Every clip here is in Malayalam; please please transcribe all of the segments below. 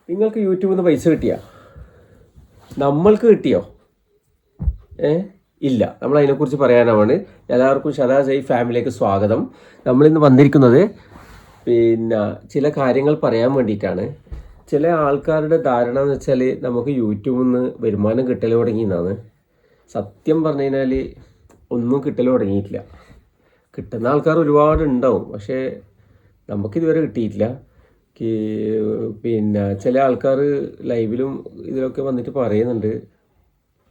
നിങ്ങൾക്ക് യൂട്യൂബിൽ നിന്ന് പൈസ കിട്ടിയോ? നമ്മൾക്ക് കിട്ടിയോ? ഇല്ല. നമ്മൾ അതിനെക്കുറിച്ച് പറയാനാണ്. എല്ലാവർക്കും ഷനാസ് ഫാമിലിയിലേക്ക് സ്വാഗതം. നമ്മളിന്ന് വന്നിരിക്കുന്നത് പിന്നെ ചില കാര്യങ്ങൾ പറയാൻ വേണ്ടിയിട്ടാണ്. ചില ആൾക്കാരുടെ ധാരണ എന്ന് വെച്ചാൽ നമുക്ക് യൂട്യൂബിൽ നിന്ന് വരുമാനം കിട്ടൽ തുടങ്ങിയെന്നാണ്. സത്യം പറഞ്ഞു കഴിഞ്ഞാൽ ഒന്നും കിട്ടൽ തുടങ്ങിയിട്ടില്ല. കിട്ടുന്ന ആൾക്കാർ ഒരുപാടുണ്ടാവും, പക്ഷേ നമുക്കിതുവരെ കിട്ടിയിട്ടില്ല. പിന്നെ ചില ആൾക്കാർ ലൈവിലും ഇതിലൊക്കെ വന്നിട്ട് പറയുന്നുണ്ട്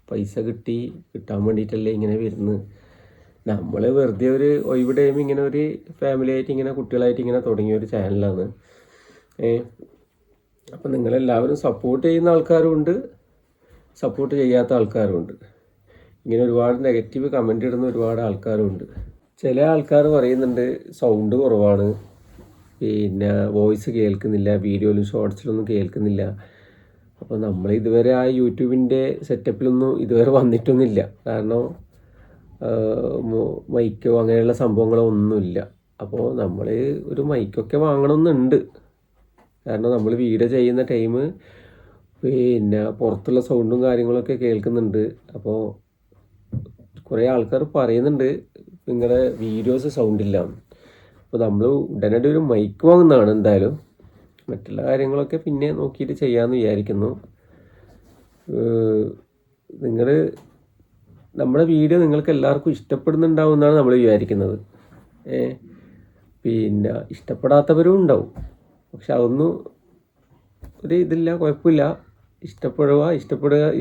പൈസ കിട്ടാൻ വേണ്ടിയിട്ടല്ലേ ഇങ്ങനെ വരുന്നത്. നമ്മൾ വെറുതെ ഒരു ഒഴിവ് ടൈം ഇങ്ങനെ ഒരു ഫാമിലി ആയിട്ട് ഇങ്ങനെ കുട്ടികളായിട്ട് ഇങ്ങനെ തുടങ്ങിയ ഒരു ചാനലാണ്. അപ്പം നിങ്ങളെല്ലാവരും സപ്പോർട്ട് ചെയ്യുന്ന ആൾക്കാരും ഉണ്ട്, സപ്പോർട്ട് ചെയ്യാത്ത ആൾക്കാരും ഉണ്ട്. ഇങ്ങനെ ഒരുപാട് നെഗറ്റീവ് കമൻ്റ് ഇടുന്ന ഒരുപാട് ആൾക്കാരും ഉണ്ട്. ചില ആൾക്കാർ പറയുന്നുണ്ട് സൗണ്ട് കുറവാണ്, പിന്നെ വോയിസ് കേൾക്കുന്നില്ല, വീഡിയോയിലും ഷോർട്സിലൊന്നും കേൾക്കുന്നില്ല. അപ്പോൾ നമ്മൾ ഇതുവരെ ആ യൂട്യൂബിൻ്റെ സെറ്റപ്പിലൊന്നും ഇതുവരെ വന്നിട്ടൊന്നുമില്ല. കാരണം മൈക്കോ അങ്ങനെയുള്ള സംഭവങ്ങളോ ഒന്നുമില്ല. അപ്പോൾ നമ്മൾ ഒരു മൈക്കൊക്കെ വാങ്ങണമെന്നുണ്ട്. കാരണം നമ്മൾ വീഡിയോ ചെയ്യുന്ന ടൈം പിന്നെ പുറത്തുള്ള സൗണ്ടും കാര്യങ്ങളൊക്കെ കേൾക്കുന്നുണ്ട്. അപ്പോൾ കുറേ ആൾക്കാർ പറയുന്നുണ്ട് നിങ്ങളുടെ വീഡിയോസ് സൗണ്ടില്ല. അപ്പോൾ നമ്മൾ ഉടനടി ഒരു മൈക്ക് വാങ്ങുന്നതാണ് എന്തായാലും. മറ്റുള്ള കാര്യങ്ങളൊക്കെ പിന്നെ നോക്കിയിട്ട് ചെയ്യാമെന്ന് വിചാരിക്കുന്നു. നമ്മുടെ വീഡിയോ നിങ്ങൾക്ക് എല്ലാവർക്കും ഇഷ്ടപ്പെടുന്നുണ്ടാവുമെന്നാണ് നമ്മൾ വിചാരിക്കുന്നത്. പിന്നെ ഇഷ്ടപ്പെടാത്തവരും ഉണ്ടാവും, പക്ഷെ അതൊന്നും ഒരു ഇതില്ല, കുഴപ്പമില്ല.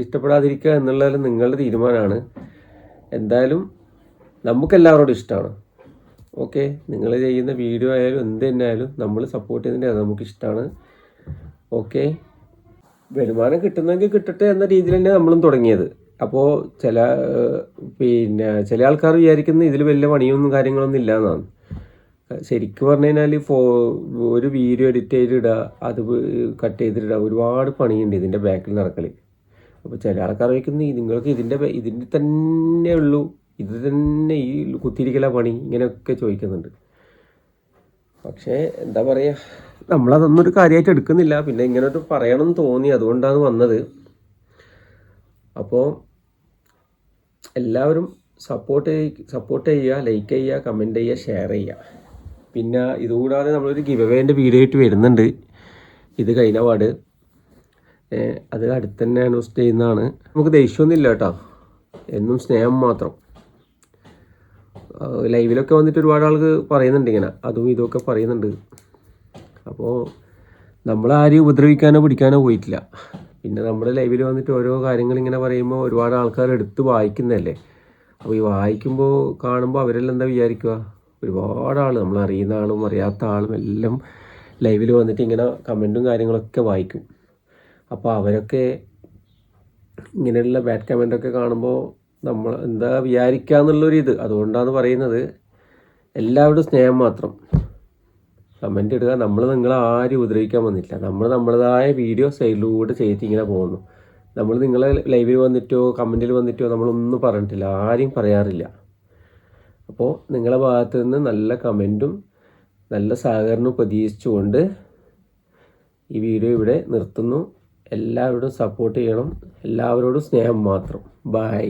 ഇഷ്ടപ്പെടാതിരിക്കുക എന്നുള്ളത് നിങ്ങളുടെ തീരുമാനമാണ്. എന്തായാലും നമുക്കെല്ലാവരോടും ഇഷ്ടമാണ്. ഓക്കെ, നിങ്ങൾ ചെയ്യുന്ന വീഡിയോ ആയാലും എന്ത് തന്നെ ആയാലും നമ്മൾ സപ്പോർട്ട് ചെയ്യുന്നതിൻ്റെ നമുക്കിഷ്ടമാണ്. ഓക്കെ, വരുമാനം കിട്ടുന്നെങ്കിൽ കിട്ടട്ടെ എന്ന രീതിയിൽ തന്നെ നമ്മളും തുടങ്ങിയത്. അപ്പോൾ ചില ആൾക്കാർ വിചാരിക്കുന്നത് ഇതിൽ വലിയ പണിയൊന്നും കാര്യങ്ങളൊന്നും ഇല്ല എന്നാണ്. ശരിക്കും പറഞ്ഞു കഴിഞ്ഞാൽ ഒരു വീഡിയോ എഡിറ്റ് ചെയ്തിടുക, അത് കട്ട് ചെയ്തിടുക, ഒരുപാട് പണിയുണ്ട് ഇതിൻ്റെ ബാക്കിൽ നടക്കൽ. അപ്പോൾ ചില ആൾക്കാർ വയ്ക്കുന്നത് നിങ്ങൾക്ക് ഇതിൻ്റെ തന്നെ ഉള്ളൂ, ഇത് തന്നെ ഈ കുത്തിരിക്കല പണി, ഇങ്ങനെയൊക്കെ ചോദിക്കുന്നുണ്ട്. പക്ഷേ എന്താ പറയുക, നമ്മളതൊന്നും ഒരു കാര്യമായിട്ട് എടുക്കുന്നില്ല. പിന്നെ ഇങ്ങനൊരു പറയണമെന്ന് തോന്നി, അതുകൊണ്ടാണ് വന്നത്. അപ്പോൾ എല്ലാവരും സപ്പോർട്ട് ചെയ്യുക, ലൈക്ക് ചെയ്യുക, കമൻറ്റ് ചെയ്യുക, ഷെയർ ചെയ്യുക. പിന്നെ ഇതുകൂടാതെ നമ്മളൊരു ഗിവ് അവേൻ്റെ വീഡിയോ ആയിട്ട് വരുന്നുണ്ട്. ഇത് കഴിഞ്ഞ പാട് അത് അടുത്ത് തന്നെ അനൗൺസ് ചെയ്യുന്നതാണ്. നമുക്ക് ദേഷ്യമൊന്നുമില്ല കേട്ടോ, എന്നും സ്നേഹം മാത്രം. ലൈവിലൊക്കെ വന്നിട്ട് ഒരുപാട് ആൾക്ക് പറയുന്നുണ്ട് ഇങ്ങനെ, അതും ഇതൊക്കെ പറയുന്നുണ്ട്. അപ്പോൾ നമ്മളാരും ഉപദ്രവിക്കാനോ പിടിക്കാനോ പോയിട്ടില്ല. പിന്നെ നമ്മുടെ ലൈവിൽ വന്നിട്ട് ഓരോ കാര്യങ്ങൾ ഇങ്ങനെ പറയുമ്പോൾ ഒരുപാട് ആൾക്കാർ എടുത്ത് വായിക്കുന്നതല്ലേ. അപ്പോൾ ഈ വായിക്കുമ്പോൾ കാണുമ്പോൾ അവരെല്ലാം എന്താ വിചാരിക്കുക, ഒരുപാട് ആൾ, നമ്മളറിയുന്ന ആളും അറിയാത്ത ആളും എല്ലാം ലൈവിൽ വന്നിട്ട് ഇങ്ങനെ കമൻറ്റും കാര്യങ്ങളൊക്കെ വായിക്കും. അപ്പോൾ അവരൊക്കെ ഇങ്ങനെയുള്ള ബാഡ് കമൻ്റൊക്കെ കാണുമ്പോൾ നമ്മൾ എന്താ വിചാരിക്കുക എന്നുള്ളൊരിത്, അതുകൊണ്ടാണ് പറയുന്നത്. എല്ലാവരും സ്നേഹം മാത്രം, കമൻ്റ് ഇടുക. നിങ്ങളെ ആരും ഉപദ്രവിക്കാൻ വന്നിട്ടില്ല. നമ്മൾ നമ്മുടേതായ വീഡിയോ സൈഡിലൂടെ ചെയ്തിട്ട് ഇങ്ങനെ പോകുന്നു. നമ്മൾ നിങ്ങളെ ലൈവിൽ വന്നിട്ടോ കമൻറ്റിൽ വന്നിട്ടോ നമ്മളൊന്നും പറഞ്ഞിട്ടില്ല, ആരും പറയാറില്ല. അപ്പോൾ നിങ്ങളെ ഭാഗത്തു നിന്ന് നല്ല കമൻറ്റും നല്ല സഹകരണവും പ്രതീക്ഷിച്ചുകൊണ്ട് ഈ വീഡിയോ ഇവിടെ നിർത്തുന്നു. എല്ലാവരോടും സപ്പോർട്ട് ചെയ്യണം, എല്ലാവരോടും സ്നേഹം മാത്രം. ബൈ.